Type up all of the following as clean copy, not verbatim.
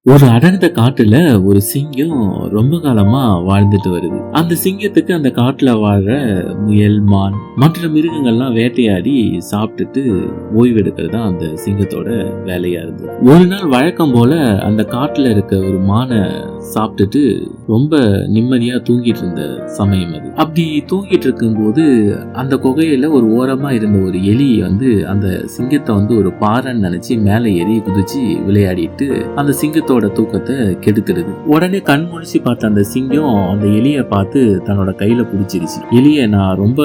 ஒரு அடர்ந்த காட்டுல ஒரு சிங்கம் ரொம்ப காலமா வாழ்ந்துட்டு வருது. அந்த சிங்கத்துக்கு அந்த காட்டுல வாழ முயல், மான் மற்ற மிருகங்கள்லாம் வேட்டையாடி சாப்பிட்டுட்டு ஓய்வெடுக்கிறது தான் அந்த சிங்கத்தோட வேலையா இருந்தது. ஒரு நாள் வழக்கம் போல அந்த காட்டுல இருக்க ஒரு மானை சாப்பிட்டுட்டு ரொம்ப நிம்மதியா தூங்கிட்டு இருந்த சமயம் அது. அப்படி தூங்கிட்டு இருக்கும்போது அந்த குகையில ஒரு ஓரமா இருந்த ஒரு எலி அந்த சிங்கத்தை ஒரு பாறைன்னு நினைச்சு மேல ஏறி குதிச்சு விளையாடிட்டு அந்த சிங்கத்தோட தூக்கத்தை கெடுத்துடுது. உடனே கண் முழிச்சு பார்த்த அந்த சிங்கம் அந்த எலியை பார்த்து தன்னோட கையில பிடிச்சிருச்சு. எலிய, நான் ரொம்ப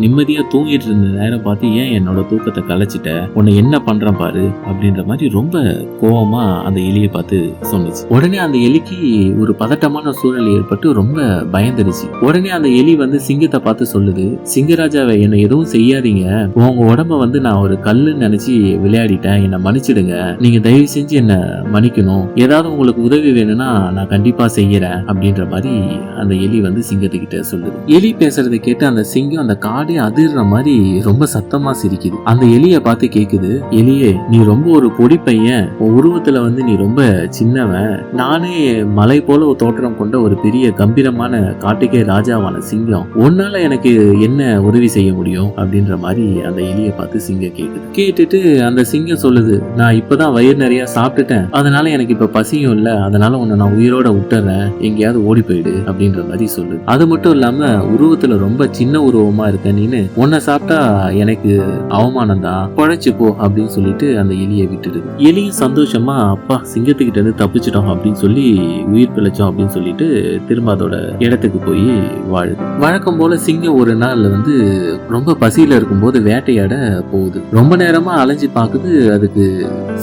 நிம்மதியா தூங்கிட்டு இருந்த நேரம் பார்த்து ஏன் என்னோட தூக்கத்தை கலைச்சிட்ட, உன்னை என்ன பண்றேன் பாரு அப்படின்ற மாதிரி ரொம்ப கோவமா அந்த எலியை பார்த்து சொன்னிச்சு. உடனே அந்த எலிக்கு ஒரு பதட்டமான சூழல் ஏற்பட்டு ரொம்ப பயந்துருச்சு. உடனே அந்த எலி சிங்கத்தை பார்த்து சொல்லுது, சிங்கராஜாவை என்னை எதுவும் செய்யாதீங்க, உங்க உடம்ப நான் ஒரு கல்லுன்னு நினைச்சு விளையாடிட்டேன், என்னை மன்னிச்சிடுங்க, நீங்க தயவு செஞ்சு என்ன மன்னிக்கணும், ஏதாவது உங்களுக்கு உதவி வேணும்னா நான் கண்டிப்பா செய்யறேன் அப்படின்ற மாதிரி அந்த எலி சிங்கத்துக்கிட்ட சொல்லுது. எலி பேசுறதை கேட்டு அந்த சிங்கம் அந்த காடே அதிர்ற மாதிரி ரொம்ப சத்தமா சிரிக்குது. அந்த எலிய பார்த்து கேக்குது, எலியே, நீ ரொம்ப ஒரு பொடி பையன், உருவத்துல நீ ரொம்ப சின்னவன், நானே மலை போல ஒரு தோற்றம் கொண்ட ஒரு பெரிய கம்பீரமான காட்டுக்கே ராஜாவான சிங்கம், உன்னால எனக்கு என்ன உதவி செய்ய முடியும் அப்படின்ற மாதிரி அந்த எலிய பார்த்து சிங்கம் கேக்குது. கேட்டுட்டு அந்த சிங்கம் சொல்லுது, நான் இப்பதான் வயிறு நிறைய சாப்பிட்டுட்டேன், அதனால எனக்கு இப்ப பசியும் இல்ல, அதனால உன்னை நான் உயிரோட விட்டுறேன், எங்கேயாவது ஓடி போயிடு அப்படின்ற மாதிரி சொல்லுது. அது மட்டும் இல்லாம உருவத்துல ரொம்ப சின்ன உருவமா இருக்க நீனு, உன்னை சாப்பிட்டா எனக்கு அவமானம் தான், குழைச்சு போ அப்படின்னு சொல்லிட்டு அந்த எலியை விட்டுடுது. எலியும் சந்தோஷமா, அப்பா சிங்கத்துக்கிட்ட இருந்து தப்பிச்சிட்டோம் அப்படின்னு சொல்லி உயிர் பிழைச்சோம் அப்படின்னு சொல்லிட்டு திரும்ப அதோட இடத்துக்கு போய் வாழுது. வழக்கம் போல சிங்கம் ஒரு நாள் ரொம்ப பசியில இருக்கும்போது வேட்டையாட போகுது. ரொம்ப நேரமா அலைஞ்சு பாக்குது, அதுக்கு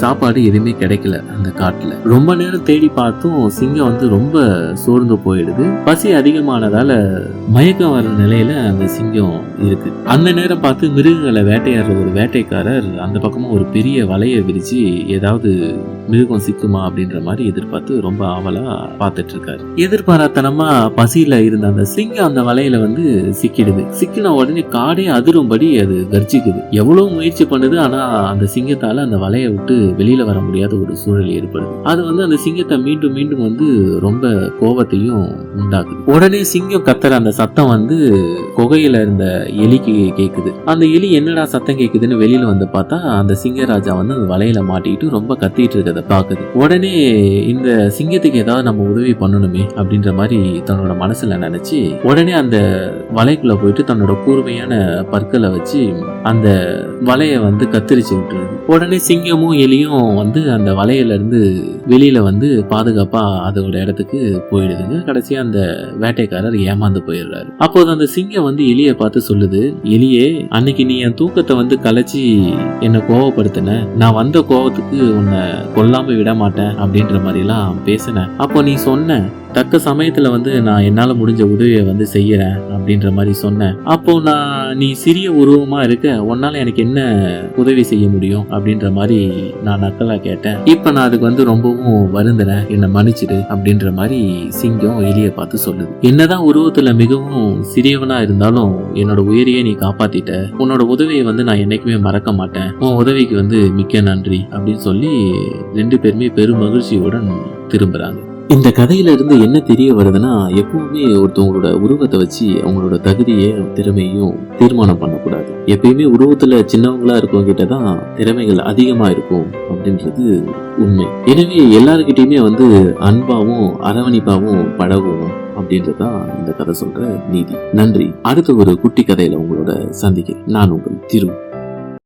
சாப்பாடு எதுவுமே கிடைக்கல. அந்த காட்டுல ரொம்ப நேரம் தேடி பார்த்தும் சிங்கம் ரொம்ப சோர்ந்து போயிடுது. பசி அதிகமானதால மயக்கம் வர நிலையில அந்த சிங்கம் இருக்கு. அந்த நேரம் பார்த்து மிருகங்களை வேட்டையாடுற ஒரு வேட்டைக்காரர் அந்த பக்கமா ஒரு பெரிய வலையை விரிச்சு ஏதாவது மிருகம் சிக்குமா அப்படின்ற மாதிரி எதிர்பார்த்து ரொம்ப ஆவலா பார்த்துட்டு இருக்காரு. எதிர்பாராத்தனமா பசியில இருந்த அந்த சிங்கம் அந்த வலையில சிக்கிடுது. சிக்கின உடனே காடே அதிரும்படி அது கர்ஜிக்குது. எவ்வளவு முயற்சி பண்ணுது, ஆனா அந்த சிங்கத்தால அந்த வலையை விட்டு வெளியில வர முடியாத ஒரு சூழல் ஏற்படுது. அது அந்த சிங்கத்தை மீண்டும் மீண்டும் ரொம்ப கோபத்தையும் உண்டாக்குது. உடனே சிங்கம் கத்துற அந்த சத்தம் குகையில இருந்த எலிக்கு கேக்குது. அந்த எலி என்னடா சத்தம் கேக்குதுன்னு வெளியில பார்த்தா அந்த சிங்கராஜா அந்த வலையில மாட்டிக்கிட்டு ரொம்ப கத்திட்டு இருக்கத பாக்குது. உடனே இந்த சிங்கத்துக்கு ஏதாவது நம்ம உதவி பண்ணணுமே அப்படின்ற மாதிரி தன்னோட மனசுல நினைச்சு உடனே அந்த வலைக்குள்ள போயிட்டு தன்னோட கூர்மையான பற்களை வச்சு அந்த வலைய கத்தரிச்சு விட்டுருது. உடனே சிங்கமும் எலியும் அந்த வலையில இருந்து வெளியில பாதுகாப்பா அதோட இடத்துக்கு போயிடுதுங்க. கடைசியா அந்த வேட்டைக்காரர் ஏமாந்து போயிடுறாரு. அப்போது அந்த சிங்கம் எலியை பார்த்து சொல்லுது, எலியே, அன்னைக்கு நீ என் தூக்கத்தை கலைச்சி என்னை கோவப்படுத்தின, நான் வந்த கோவத்துக்கு உன்னை கொல்லாம விட மாட்டேன் அப்படின்ற மாதிரி எல்லாம் பேசினேன். அப்போ நீ சொன்ன தக்க சமயத்துல நான் என்னால முடிஞ்ச உதவியை செய்யறேன் அப்படின்ற மாதிரி சொன்னேன். அப்போ நீ சிறிய உருவமா இருக்க, உன்னால எனக்கு என்ன உதவி செய்ய முடியும் அப்படின்ற மாதிரி நான் நக்கலா கேட்டேன். இப்ப நான் அதுக்கு ரொம்பவும் வருந்துறேன், என்னை மன்னிச்சிடு அப்படின்ற மாதிரி சிங்கம் எலியை பார்த்து சொல்லுது. என்னதான் உருவத்துல மிகவும் சிறியவனா இருந்தாலும் என்னோட உயிரையே நீ காப்பாத்திட்ட, உன்னோட உதவியை நான் என்னைக்குமே மறக்க மாட்டேன், உன் உதவிக்கு மிக்க நன்றி அப்படின்னு சொல்லி ரெண்டு பேருமே பெரும் மகிழ்ச்சியுடன் திரும்புறாங்க. இந்த கதையில இருந்து என்ன தெரிய வருதுன்னா, எப்பவுமே ஒருத்தவங்களோட உருவத்தை வச்சு அவங்களோட தகுதியை திறமையும் தீர்மானம் பண்ணக்கூடாது. எப்பயுமே உருவத்துல சின்னவங்களா இருக்கவங்க கிட்டதான் திறமைகள் அதிகமா இருக்கும் அப்படின்றது உண்மை. எனவே எல்லாருக்கிட்டையுமே அன்பாவும் அரவணைப்பாவும் பழகுவோம் அப்படின்றதான் இந்த கதை சொல்ற நீதி. நன்றி. அடுத்த ஒரு குட்டி கதையில உங்களோட சந்திக்கிறேன். நான் உங்கள் திரு.